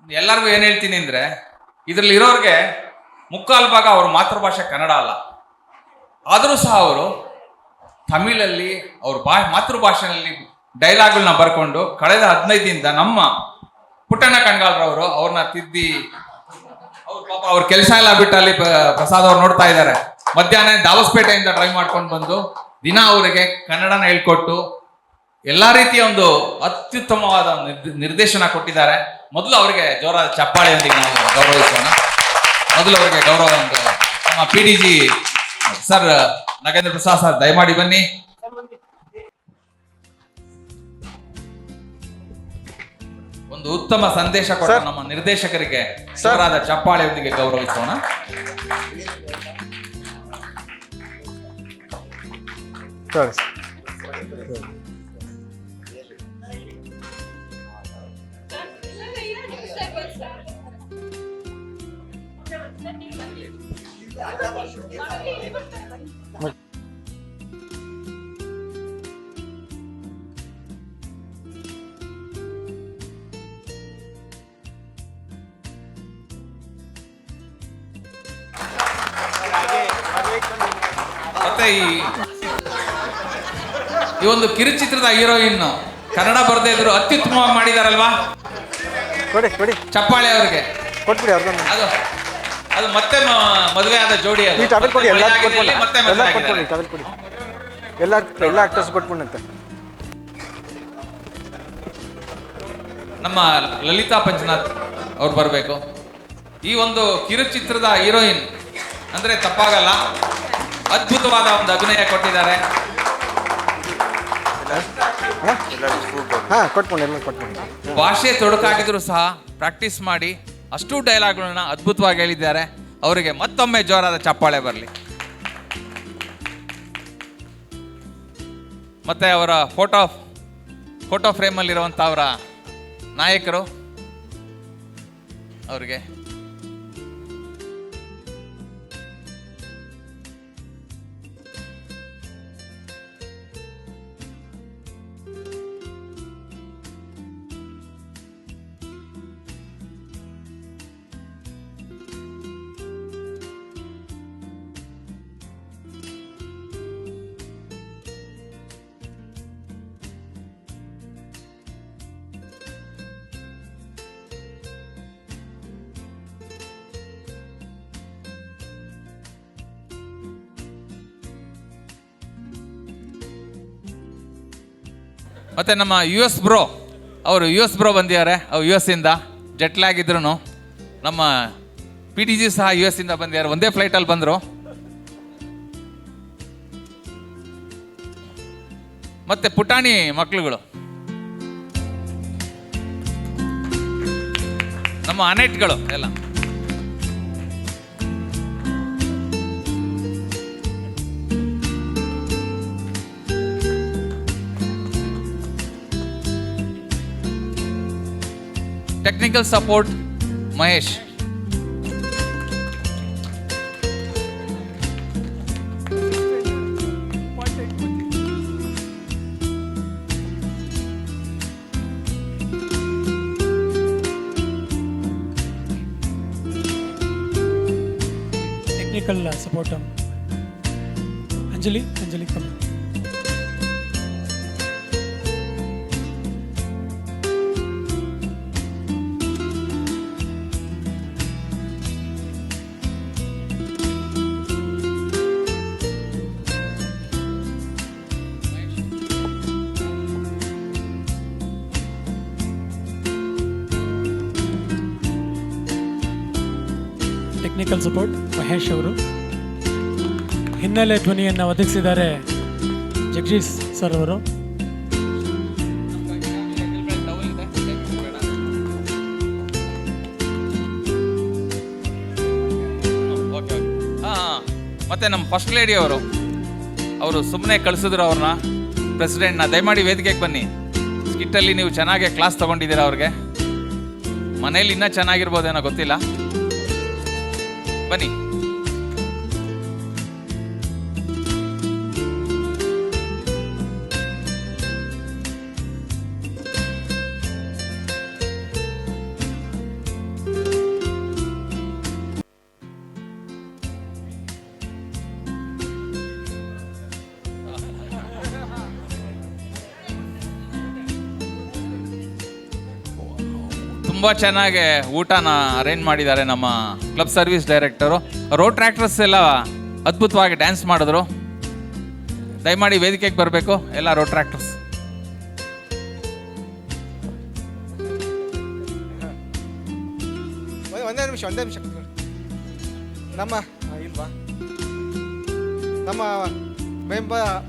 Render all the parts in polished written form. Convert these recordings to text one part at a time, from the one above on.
ಎಲ್ಲರಿಗೂ ಏನ್ ಹೇಳ್ತೀನಿ ಅಂದ್ರೆ, ಇದ್ರಲ್ಲಿ ಇರೋರ್ಗೆ ಮುಕ್ಕಾಲು ಭಾಗ ಅವ್ರ ಮಾತೃಭಾಷೆ ಕನ್ನಡ ಅಲ್ಲ, ಆದರೂ ಸಹ ಅವರು ತಮಿಳಲ್ಲಿ ಅವ್ರ ಮಾತೃಭಾಷೆಯಲ್ಲಿ ಡೈಲಾಗ್ಗಳನ್ನ ಬರ್ಕೊಂಡು ಕಳೆದ 15 ದಿನದಿಂದ ನಮ್ಮ ಪುಟ್ಟಣ್ಣ ಕಣ್ಗಾಲ್ರವರು ಅವ್ರನ್ನ ತಿದ್ದಿ, ಅವ್ರ ಪಾಪ ಅವ್ರ ಕೆಲಸ ಎಲ್ಲ ಬಿಟ್ಟು ಅಲ್ಲಿ ಪ್ರಸಾದ್ ಅವ್ರು ನೋಡ್ತಾ ಇದ್ದಾರೆ. ಮಧ್ಯಾಹ್ನ ದಾವಸ್ಪೇಟೆಯಿಂದ ಡ್ರೈವ್ ಮಾಡ್ಕೊಂಡು ಬಂದು ದಿನ ಅವರಿಗೆ ಕನ್ನಡನ ಹೇಳ್ಕೊಟ್ಟು ಎಲ್ಲಾ ರೀತಿಯ ಒಂದು ಅತ್ಯುತ್ತಮವಾದ ನಿರ್ದೇಶನ ಕೊಟ್ಟಿದ್ದಾರೆ. ಮೊದಲು ಅವರಿಗೆ ಜೋರಾದ ಚಪ್ಪಾಳೆಯೊಂದಿಗೆ ನಾವು ಗೌರವಿಸೋಣ. ಮೊದಲು ಅವರಿಗೆ ಗೌರವ ಒಂದು ನಮ್ಮ PDG sir Nagendra Prasad sir, ದಯಮಾಡಿ ಬನ್ನಿ. ಒಂದು ಉತ್ತಮ ಸಂದೇಶ ಕೊಟ್ಟ ನಮ್ಮ ನಿರ್ದೇಶಕರಿಗೆ ಜೋರಾದ ಚಪ್ಪಾಳೆಯೊಂದಿಗೆ ಗೌರವಿಸೋಣ. ಮತ್ತೆ ಈ ಒಂದು ಕಿರುಚಿತ್ರದ ಹೀರೋಯಿನ್ ಕನ್ನಡ ಬರದೇ ಇದ್ರು ಅತ್ಯುತ್ತಮವಾಗಿ ಮಾಡಿದಾರಲ್ವಾ? ಚಪ್ಪಾಳೆ ಅವ್ರಿಗೆ ಕೊಟ್ಬಿಡಿ. ಅದು ಮತ್ತೆ ಮದುವೆ ಆದ ಜೋಡಿ ಅದು. ಎಲ್ಲ ಆಕ್ಟರ್ಸ್ ಕೊಟ್ಬಿಡಂತೆ. ನಮ್ಮ ಲಲಿತಾ ಪಂಚನಾಥ್ ಅವ್ರು ಬರಬೇಕು. ಈ ಒಂದು ಕಿರುಚಿತ್ರದ ಹೀರೋಯಿನ್ ಅಂದ್ರೆ ತಪ್ಪಾಗಲ್ಲ, ಅದ್ಭುತವಾದ ಒಂದು ಅಭಿನಯ ಕೊಟ್ಟಿದ್ದಾರೆ. ಭಾಷೆ ತೊಡಕಾಗಿದ್ರು ಸಹ ಪ್ರಾಕ್ಟೀಸ್ ಮಾಡಿ ಅಷ್ಟು ಡೈಲಾಗ್ಗಳನ್ನ ಅದ್ಭುತವಾಗಿ ಹೇಳಿದ್ದಾರೆ. ಅವರಿಗೆ ಮತ್ತೊಮ್ಮೆ ಜೋರಾದ ಚಪ್ಪಾಳೆ ಬರಲಿ. ಮತ್ತೆ ಅವರ ಫೋಟೋ ಫ್ರೇಮಲ್ಲಿರುವಂಥ ಅವರ ನಾಯಕರು ಅವರಿಗೆ ಮತ್ತೆ ನಮ್ಮ US ಬ್ರೋ ಅವರು ಬಂದಿದ್ದಾರೆ. ಅವ್ರು US ಇಂದ ಜೆಟ್ಲಾಗ್ ಇದ್ರು. ನಮ್ಮ PDG ಸಹ US ಇಂದ ಬಂದಿದ್ದಾರೆ, ಒಂದೇ ಫ್ಲೈಟಲ್ಲಿ ಬಂದರು. ಮತ್ತೆ ಪುಟಾಣಿ ಮಕ್ಳುಗಳು ನಮ್ಮ ಅನೆಟ್ಗಳು ಎಲ್ಲ. Technical support Mahesh. Technical support Anjali come. Technical support Mahesh ಅವರು. ಹಿನ್ನೆಲೆ ಧ್ವನಿಯನ್ನು ಒದಗಿಸಿದ್ದಾರೆ ಜಗದೀಶ್ ಸರ್ ಅವರು. ಮತ್ತೆ ನಮ್ಮ ಫಸ್ಟ್ ಲೇಡಿ ಅವರು ಸುಮ್ಮನೆ ಕಳಿಸಿದ್ರು ಅವ್ರನ್ನ, ಪ್ರೆಸಿಡೆಂಟ್ನ. ದಯಮಾಡಿ ವೇದಿಕೆಗೆ ಬನ್ನಿ. ಸ್ಕಿಟ್ಟಲ್ಲಿ ನೀವು ಚೆನ್ನಾಗಿ ಕ್ಲಾಸ್ ತಗೊಂಡಿದ್ದೀರಾ. ಅವ್ರಿಗೆ ಮನೇಲಿ ಇನ್ನೂ ಚೆನ್ನಾಗಿರ್ಬೋದೇನೋ ಗೊತ್ತಿಲ್ಲ. ಬನ್ನಿ. ತುಂಬ ಚೆನ್ನಾಗಿ ಊಟನ ಅರೇಂಜ್ ಮಾಡಿದ್ದಾರೆ ನಮ್ಮ club service director. Road tractors ಎಲ್ಲ ಅದ್ಭುತವಾಗಿ ಡ್ಯಾನ್ಸ್ ಮಾಡಿದ್ರು. ದಯಮಾಡಿ ವೇದಿಕೆಗೆ ಬರಬೇಕು ಎಲ್ಲ ರೋಡ್ ಟ್ರ್ಯಾಕ್ಟರ್ಸ್. ಒಂದೇ ನಿಮಿಷ ನಮ್ಮ ಇಲ್ವಾ ನಮ್ಮ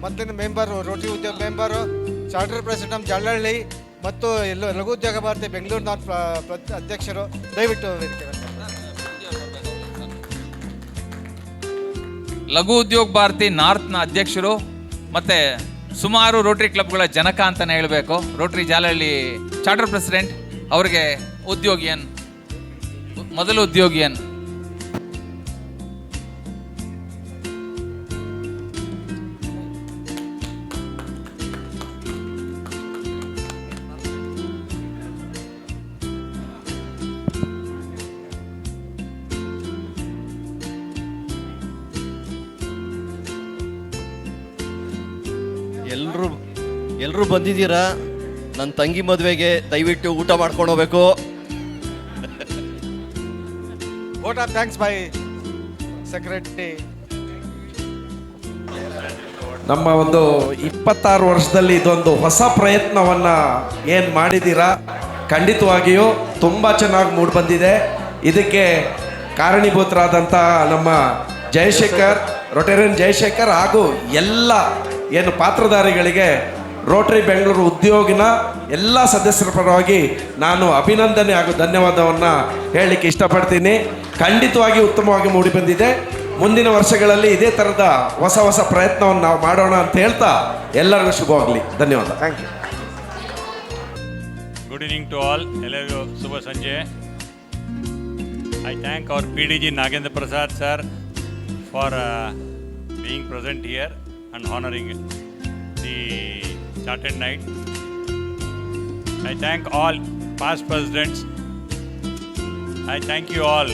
ಮೊದಲಿನ ಮೆಂಬರು, ರೋಟರಿ ಉದ್ಯೋಗ ಮೆಂಬರು, ಚಾರ್ಟರ್ ಪ್ರೆಸಿಡೆಂಟ್ ನಮ್ಮ ಜಳ್ಳಹಳ್ಳಿ ಮತ್ತು ಲಘು ಉದ್ಯೋಗ ಭಾರತಿ ಬೆಂಗಳೂರು ಅಧ್ಯಕ್ಷರು, ದಯವಿಟ್ಟು ವೇದಿಕೆ ಲಘು ಉದ್ಯೋಗ ಭಾರತಿ ನಾರ್ತ್ನ ಅಧ್ಯಕ್ಷರು ಮತ್ತು ಸುಮಾರು ರೋಟರಿ ಕ್ಲಬ್ಗಳ ಜನಕ ಅಂತಲೇ ಹೇಳಬೇಕು. ರೋಟರಿ ಜಾಲಹಳ್ಳಿ ಚಾರ್ಟರ್ ಪ್ರೆಸಿಡೆಂಟ್ ಅವರಿಗೆ ಮೊದಲು ಉದ್ಯೋಗಿಯನ್. ಎಲ್ಲರೂ ಬಂದಿದ್ದೀರಾ. ನನ್ನ ತಂಗಿ ಮದುವೆಗೆ ದಯವಿಟ್ಟು ಊಟ ಮಾಡ್ಕೊಂಡು ಹೋಗ್ಬೇಕು. Vote of thanks by secretary. ನಮ್ಮ ಒಂದು 26 ವರ್ಷದಲ್ಲಿ ಇದೊಂದು ಹೊಸ ಪ್ರಯತ್ನವನ್ನು ಏನು ಮಾಡಿದ್ದೀರಾ, ಖಂಡಿತವಾಗಿಯೂ ತುಂಬ ಚೆನ್ನಾಗಿ ಮೂಡಿ ಬಂದಿದೆ. ಇದಕ್ಕೆ ಕಾರಣೀಭೂತರಾದಂಥ ನಮ್ಮ ಜಯಶೇಖರ್, ರೊಟೇರಿಯನ್ ಜಯಶೇಖರ್ ಹಾಗೂ ಎಲ್ಲ ಏನು ಪಾತ್ರಧಾರಿಗಳಿಗೆ ರೋಟರಿ ಬೆಂಗಳೂರು ಉದ್ಯೋಗಿನ ಎಲ್ಲ ಸದಸ್ಯರ ಪರವಾಗಿ ನಾನು ಅಭಿನಂದನೆ ಹಾಗೂ ಧನ್ಯವಾದವನ್ನು ಹೇಳಲಿಕ್ಕೆ ಇಷ್ಟಪಡ್ತೀನಿ. ಖಂಡಿತವಾಗಿ ಉತ್ತಮವಾಗಿ ಮೂಡಿಬಂದಿದೆ. ಮುಂದಿನ ವರ್ಷಗಳಲ್ಲಿ ಇದೇ ಥರದ ಹೊಸ ಪ್ರಯತ್ನವನ್ನು ನಾವು ಮಾಡೋಣ ಅಂತ ಹೇಳ್ತಾ ಎಲ್ಲರಿಗೂ ಶುಭವಾಗಲಿ. ಧನ್ಯವಾದ. Thank you. Good evening to all. ಎಲ್ಲರಿಗೂ ಶುಭ ಸಂಜೆ. I thank our PDG Nagendra Prasad sir for being present here and honoring the charted night. I thank all past presidents. I thank you all